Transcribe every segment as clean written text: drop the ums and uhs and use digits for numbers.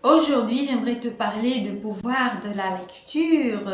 Aujourd'hui, j'aimerais te parler du pouvoir de la lecture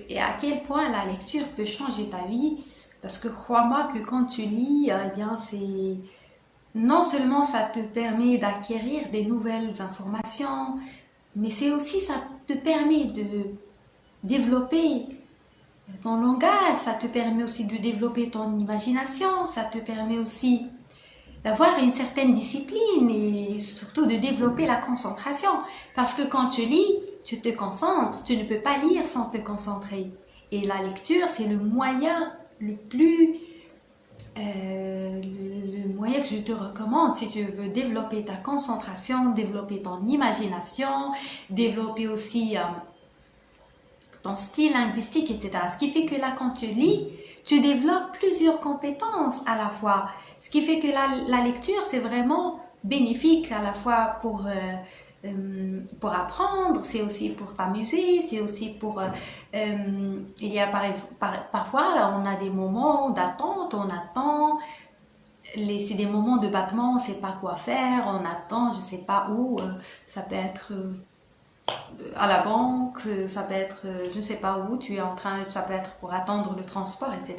et à quel point la lecture peut changer ta vie. Parce que crois-moi que quand tu lis, eh bien, c'est non seulement ça te permet d'acquérir des nouvelles informations, mais c'est aussi ça te permet de développer ton langage, ça te permet aussi de développer ton imagination, ça te permet aussi d'avoir une certaine discipline et surtout de développer la concentration. Parce que quand tu lis, tu te concentres, tu ne peux pas lire sans te concentrer. Et la lecture, c'est le moyen le plus... le moyen que je te recommande si tu veux développer ta concentration, développer ton imagination, développer aussi ton style linguistique, etc. Ce qui fait que là, quand tu lis, tu développes plusieurs compétences à la fois. Ce qui fait que la lecture, c'est vraiment bénéfique à la fois pour apprendre, c'est aussi pour t'amuser, c'est aussi pour... il y a parfois, là, on a des moments d'attente, on attend, c'est des moments de battement, on ne sait pas quoi faire, on attend, je ne sais pas où, ça peut être... à la banque, ça peut être, je ne sais pas où, tu es en train, ça peut être pour attendre le transport, etc.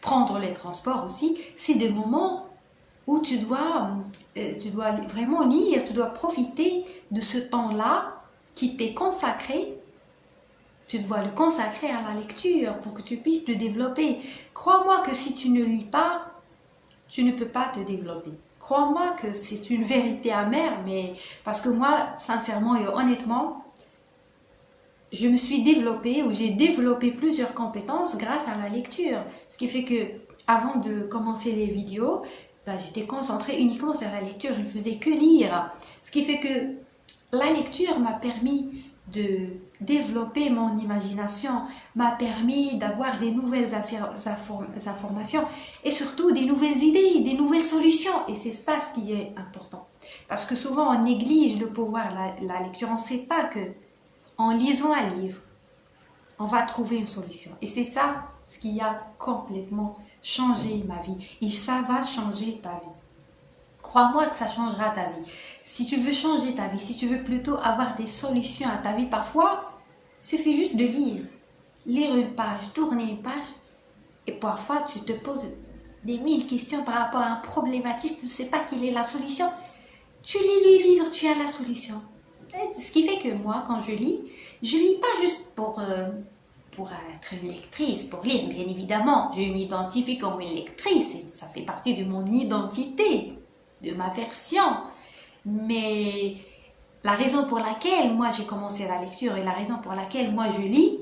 Prendre les transports aussi, c'est des moments où tu dois vraiment lire, tu dois profiter de ce temps-là qui t'est consacré. Tu dois le consacrer à la lecture pour que tu puisses te développer. Crois-moi que si tu ne lis pas, tu ne peux pas te développer. Crois-moi que c'est une vérité amère, mais parce que moi, sincèrement et honnêtement, je me suis développée ou j'ai développé plusieurs compétences grâce à la lecture. Ce qui fait que avant de commencer les vidéos, j'étais concentrée uniquement sur la lecture, je ne faisais que lire. Ce qui fait que la lecture m'a permis de développer mon imagination, m'a permis d'avoir des nouvelles informations et surtout des nouvelles idées, des nouvelles solutions. Et c'est ça ce qui est important. Parce que souvent on néglige le pouvoir de la lecture, on ne sait pas que en lisant un livre, on va trouver une solution. Et c'est ça ce qui a complètement changé ma vie. Et ça va changer ta vie. Crois-moi que ça changera ta vie. Si tu veux changer ta vie, si tu veux plutôt avoir des solutions à ta vie, parfois, il suffit juste de lire. Lire une page, tourner une page. Et parfois, tu te poses des mille questions par rapport à une problématique, tu ne sais pas quelle est la solution. Tu lis le livre, tu as la solution. Ce qui fait que moi, quand je lis pas juste pour être une lectrice, pour lire, bien évidemment. Je m'identifie comme une lectrice, et ça fait partie de mon identité, de ma version. Mais la raison pour laquelle moi j'ai commencé la lecture et la raison pour laquelle moi je lis,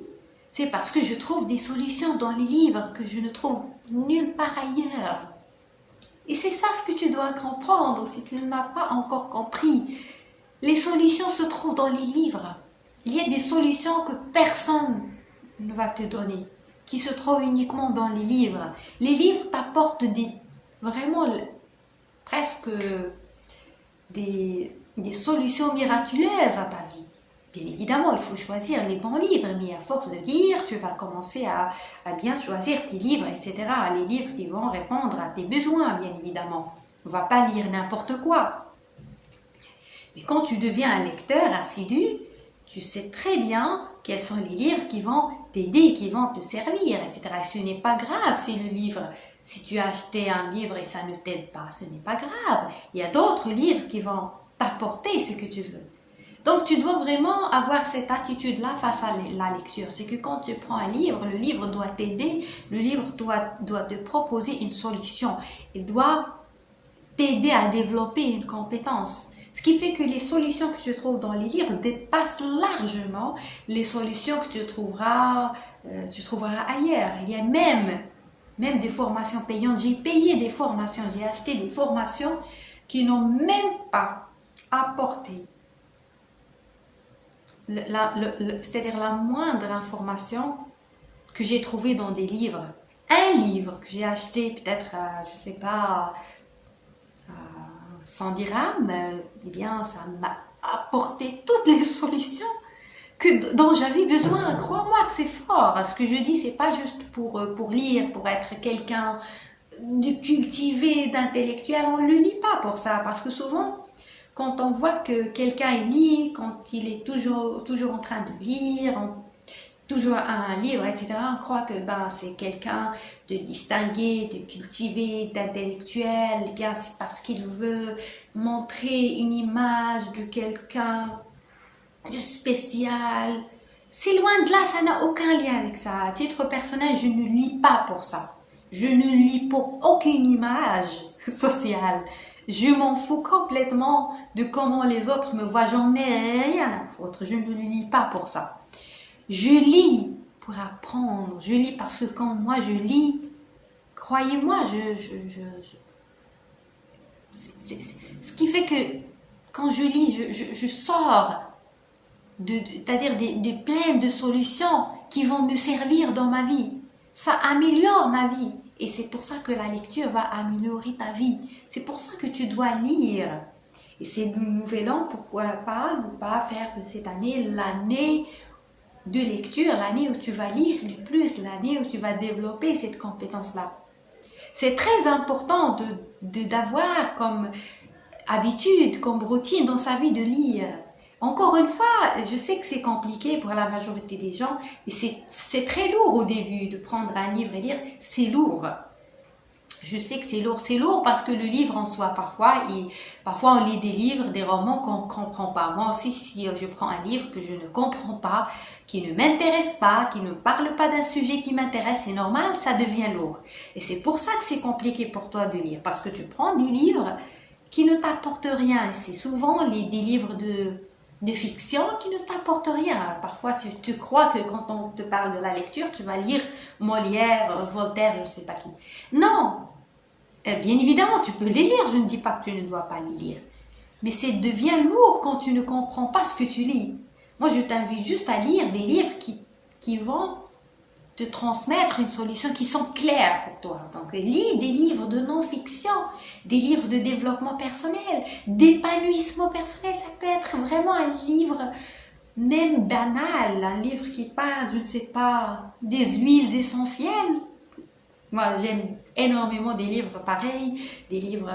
c'est parce que je trouve des solutions dans les livres que je ne trouve nulle part ailleurs. Et c'est ça ce que tu dois comprendre si tu ne l'as pas encore compris. Les solutions se trouvent dans les livres. Il y a des solutions que personne ne va te donner, qui se trouvent uniquement dans les livres. Les livres t'apportent vraiment presque des solutions miraculeuses à ta vie. Bien évidemment, il faut choisir les bons livres, mais à force de lire, tu vas commencer à bien choisir tes livres, etc. Les livres qui vont répondre à tes besoins, bien évidemment. On ne va pas lire n'importe quoi. Mais quand tu deviens un lecteur assidu, tu sais très bien quels sont les livres qui vont t'aider, qui vont te servir, etc. Et ce n'est pas grave si le livre, si tu as acheté un livre et ça ne t'aide pas, ce n'est pas grave. Il y a d'autres livres qui vont t'apporter ce que tu veux. Donc tu dois vraiment avoir cette attitude-là face à la lecture. C'est que quand tu prends un livre, le livre doit t'aider, le livre doit te proposer une solution. Il doit t'aider à développer une compétence. Ce qui fait que les solutions que tu trouves dans les livres dépassent largement les solutions que tu trouveras ailleurs. Il y a même des formations payantes. J'ai payé des formations, j'ai acheté des formations qui n'ont même pas apporté, c'est-à-dire la moindre information que j'ai trouvée dans des livres. Un livre que j'ai acheté peut-être, je ne sais pas, 100 dirhams, eh bien, ça m'a apporté toutes les solutions dont j'avais besoin. Crois-moi que c'est fort. Ce que je dis, c'est pas juste pour lire, pour être quelqu'un de cultivé, d'intellectuel. On ne le lit pas pour ça, parce que souvent, quand on voit que quelqu'un lit, quand il est toujours en train de lire, toujours un livre, etc., on croit que c'est quelqu'un de distingué, de cultivé, d'intellectuel, bien c'est parce qu'il veut montrer une image de quelqu'un de spécial. C'est loin de là, ça n'a aucun lien avec ça. À titre personnel, je ne lis pas pour ça. Je ne lis pour aucune image sociale. Je m'en fous complètement de comment les autres me voient. J'en ai rien à foutre. Je ne lis pas pour ça. Je lis pour apprendre. Je lis parce que quand moi je lis, croyez-moi, ce qui fait que quand je lis, je sors c'est-à-dire de plein de solutions qui vont me servir dans ma vie. Ça améliore ma vie. Et c'est pour ça que la lecture va améliorer ta vie. C'est pour ça que tu dois lire. Et c'est le nouvel an, pourquoi pas ne pas faire de cette année l'année de lecture, l'année où tu vas lire le plus, l'année où tu vas développer cette compétence-là. C'est très important d'avoir comme habitude, comme routine dans sa vie de lire. Encore une fois, je sais que c'est compliqué pour la majorité des gens et c'est très lourd au début de prendre un livre et lire, c'est lourd. Je sais que c'est lourd parce que le livre en soi, parfois on lit des livres, des romans qu'on ne comprend pas. Moi aussi, si je prends un livre que je ne comprends pas, qui ne m'intéresse pas, qui ne parle pas d'un sujet qui m'intéresse, c'est normal, ça devient lourd. Et c'est pour ça que c'est compliqué pour toi de lire, parce que tu prends des livres qui ne t'apportent rien. Et c'est souvent des livres de fiction qui ne t'apportent rien. Parfois, tu crois que quand on te parle de la lecture, tu vas lire Molière, Voltaire, je ne sais pas qui. Non, bien évidemment, tu peux les lire. Je ne dis pas que tu ne dois pas les lire. Mais ça devient lourd quand tu ne comprends pas ce que tu lis. Moi, je t'invite juste à lire des livres qui vont te transmettre une solution qui sont claires pour toi. Donc, lis des livres de non-fiction, des livres de développement personnel, d'épanouissement personnel. Ça peut être vraiment un livre même banal, un livre qui parle, je ne sais pas, des huiles essentielles. Moi, j'aime énormément des livres pareils, des livres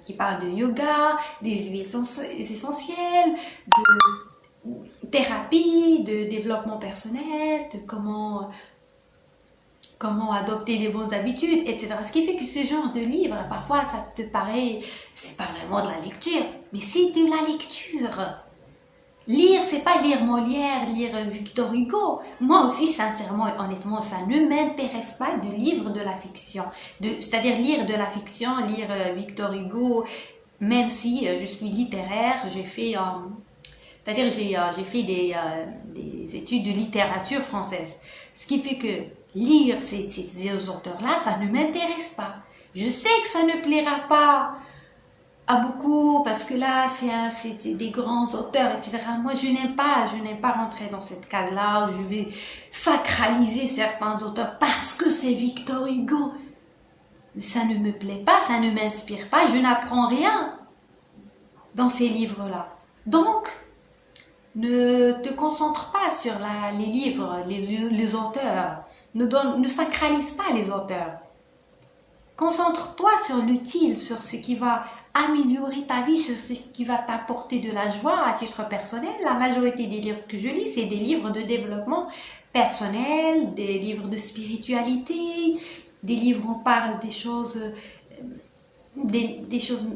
qui parlent de yoga, des huiles essentielles, de thérapie, de développement personnel, de comment adopter les bonnes habitudes, etc. Ce qui fait que ce genre de livre, parfois, ça te paraît, c'est pas vraiment de la lecture, mais c'est de la lecture. Lire, c'est pas lire Molière, lire Victor Hugo. Moi aussi, sincèrement et honnêtement, ça ne m'intéresse pas de lire de la fiction. C'est-à-dire lire de la fiction, lire Victor Hugo, même si je suis littéraire, j'ai fait des études de littérature française. Ce qui fait que lire ces auteurs-là, ça ne m'intéresse pas. Je sais que ça ne plaira pas à beaucoup parce que là, c'est des grands auteurs, etc. Moi, je n'aime pas rentrer dans cette case-là où je vais sacraliser certains auteurs parce que c'est Victor Hugo. Mais ça ne me plaît pas, ça ne m'inspire pas, je n'apprends rien dans ces livres-là. Donc, ne te concentre pas sur les livres, les auteurs. Ne sacralise pas les auteurs. Concentre-toi sur l'utile, sur ce qui va améliorer ta vie, sur ce qui va t'apporter de la joie à titre personnel. La majorité des livres que je lis, c'est des livres de développement personnel, des livres de spiritualité, des livres où on parle des choses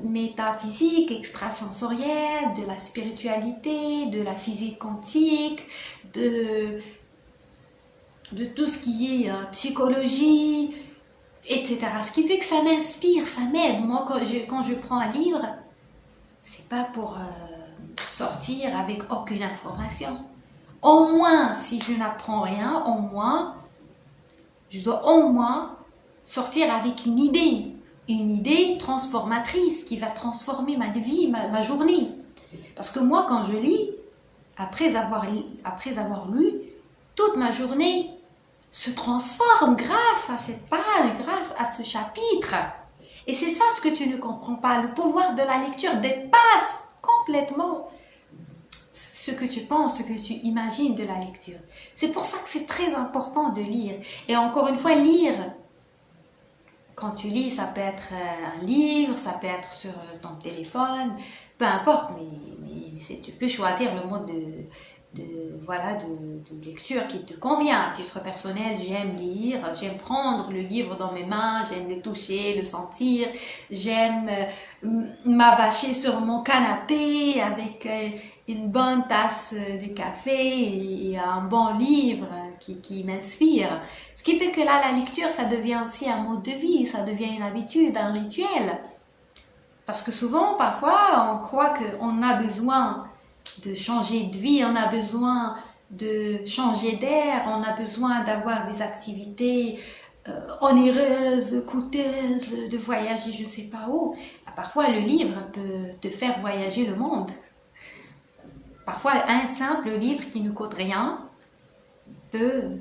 métaphysiques, extrasensorielles, de la spiritualité, de la physique quantique, de tout ce qui est psychologie, etc. Ce qui fait que ça m'inspire, ça m'aide. Moi, quand je prends un livre, c'est pas pour sortir avec aucune information. Au moins, si je n'apprends rien, je dois au moins sortir avec une idée transformatrice qui va transformer ma vie, ma journée. Parce que moi, quand je lis, après avoir lu, toute ma journée se transforme grâce à cette page, grâce à ce chapitre. Et c'est ça ce que tu ne comprends pas. Le pouvoir de la lecture dépasse complètement ce que tu penses, ce que tu imagines de la lecture. C'est pour ça que c'est très important de lire. Et encore une fois, lire, quand tu lis, ça peut être un livre, ça peut être sur ton téléphone, peu importe, tu peux choisir le mode voilà, de lecture qui te convient. À titre personnel, j'aime lire, j'aime prendre le livre dans mes mains, j'aime le toucher, le sentir, j'aime m'avacher sur mon canapé avec une bonne tasse de café et un bon livre qui m'inspire. Ce qui fait que là, la lecture, ça devient aussi un mode de vie, ça devient une habitude, un rituel. Parce que souvent, parfois, on croit qu'on a besoin de changer de vie, on a besoin de changer d'air, on a besoin d'avoir des activités onéreuses, coûteuses, de voyager je ne sais pas où. Parfois, le livre peut te faire voyager le monde. Parfois, un simple livre qui ne coûte rien peut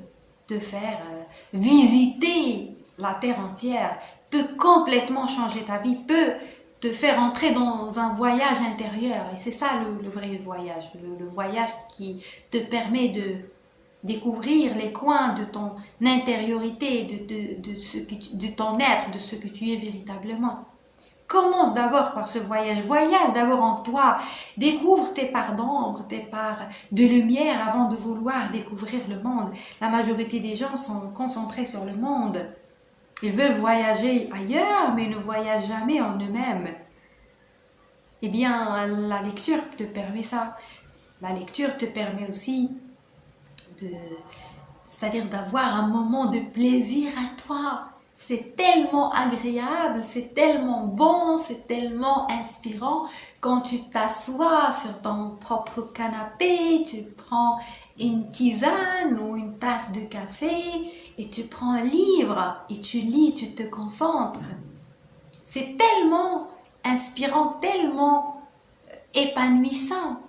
te faire visiter la terre entière, peut complètement changer ta vie, peut te faire entrer dans un voyage intérieur. Et c'est ça le vrai voyage, le voyage qui te permet de découvrir les coins de ton intériorité, de ton être, de ce que tu es véritablement. Commence d'abord par ce voyage. Voyage d'abord en toi. Découvre tes parts d'ombre, tes parts de lumière avant de vouloir découvrir le monde. La majorité des gens sont concentrés sur le monde. Ils veulent voyager ailleurs, mais ne voyagent jamais en eux-mêmes. Eh bien, la lecture te permet ça. La lecture te permet aussi c'est-à-dire d'avoir un moment de plaisir à toi. C'est tellement agréable, c'est tellement bon, c'est tellement inspirant quand tu t'assois sur ton propre canapé, tu prends une tisane ou une tasse de café et tu prends un livre et tu lis, tu te concentres. C'est tellement inspirant, tellement épanouissant.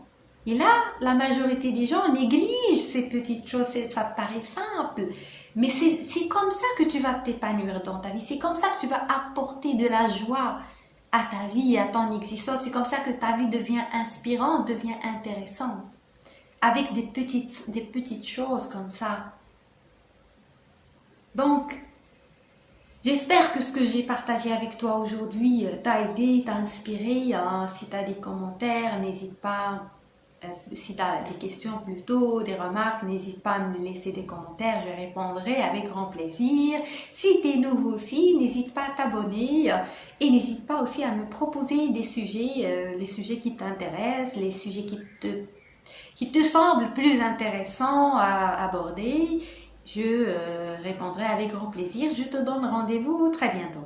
Et là, la majorité des gens négligent ces petites choses, ça paraît simple. Mais c'est comme ça que tu vas t'épanouir dans ta vie, c'est comme ça que tu vas apporter de la joie à ta vie, à ton existence, c'est comme ça que ta vie devient inspirante, devient intéressante. Avec des petites choses comme ça. Donc, j'espère que ce que j'ai partagé avec toi aujourd'hui t'a aidé, t'a inspiré. Si tu as des commentaires, n'hésite pas. Si tu as des questions plutôt, des remarques, n'hésite pas à me laisser des commentaires, je répondrai avec grand plaisir. Si tu es nouveau aussi, n'hésite pas à t'abonner et n'hésite pas aussi à me proposer des sujets, les sujets qui t'intéressent, les sujets qui te semblent plus intéressants à aborder. Je répondrai avec grand plaisir. Je te donne rendez-vous très bientôt.